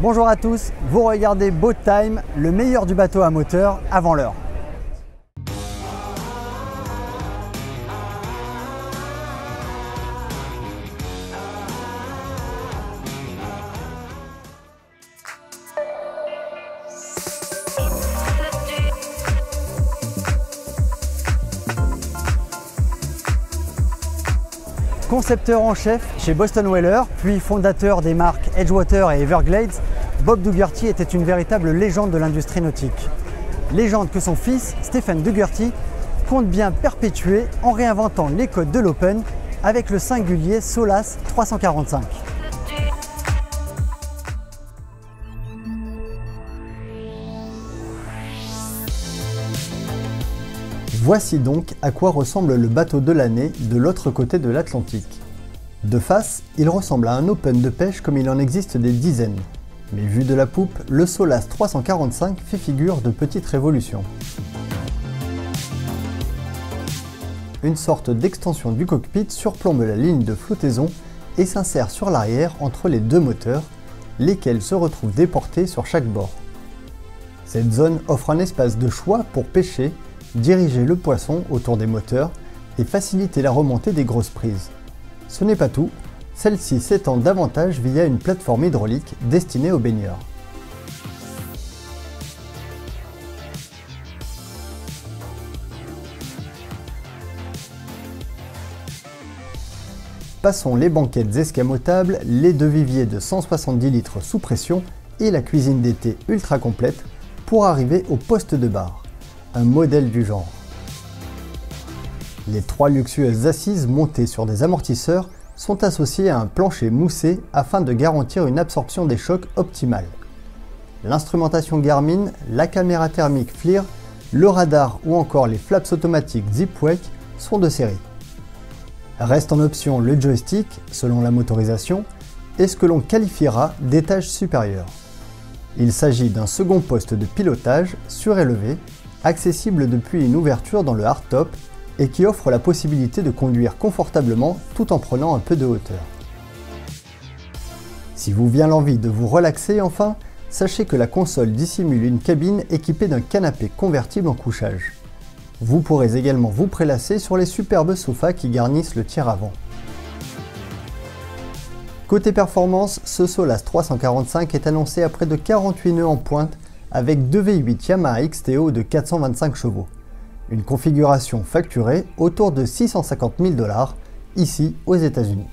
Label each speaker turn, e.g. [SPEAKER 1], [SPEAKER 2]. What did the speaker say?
[SPEAKER 1] Bonjour à tous, vous regardez Boat Time, le meilleur du bateau à moteur avant l'heure. Concepteur en chef chez Boston Whaler, puis fondateur des marques Edgewater et Everglades, Bob Dougherty était une véritable légende de l'industrie nautique. Légende que son fils, Stephen Dougherty, compte bien perpétuer en réinventant les codes de l'Open avec le singulier Solas 345. Voici donc à quoi ressemble le bateau de l'année de l'autre côté de l'Atlantique. De face, il ressemble à un Open de pêche comme il en existe des dizaines. Mais vu de la poupe, le Solas 345 fait figure de petite révolution. Une sorte d'extension du cockpit surplombe la ligne de flottaison et s'insère sur l'arrière entre les deux moteurs, lesquels se retrouvent déportés sur chaque bord. Cette zone offre un espace de choix pour pêcher, diriger le poisson autour des moteurs et faciliter la remontée des grosses prises. Ce n'est pas tout, celle-ci s'étend davantage via une plateforme hydraulique destinée aux baigneurs. Passons les banquettes escamotables, les deux viviers de 170 litres sous pression et la cuisine d'été ultra complète pour arriver au poste de bar. Un modèle du genre. Les trois luxueuses assises montées sur des amortisseurs sont associées à un plancher moussé afin de garantir une absorption des chocs optimale. L'instrumentation Garmin, la caméra thermique FLIR, le radar ou encore les flaps automatiques Zipwake sont de série. Reste en option le joystick, selon la motorisation, et ce que l'on qualifiera d'étage supérieur. Il s'agit d'un second poste de pilotage surélevé, accessible depuis une ouverture dans le hardtop et qui offre la possibilité de conduire confortablement tout en prenant un peu de hauteur. Si vous vient l'envie de vous relaxer enfin, sachez que la console dissimule une cabine équipée d'un canapé convertible en couchage. Vous pourrez également vous prélasser sur les superbes sofas qui garnissent le tiers-avant. Côté performance, ce Solas 345 est annoncé à près de 48 nœuds en pointe avec 2 V8 Yamaha XTO de 425 chevaux. Une configuration facturée autour de 650 000 $, ici aux États-Unis.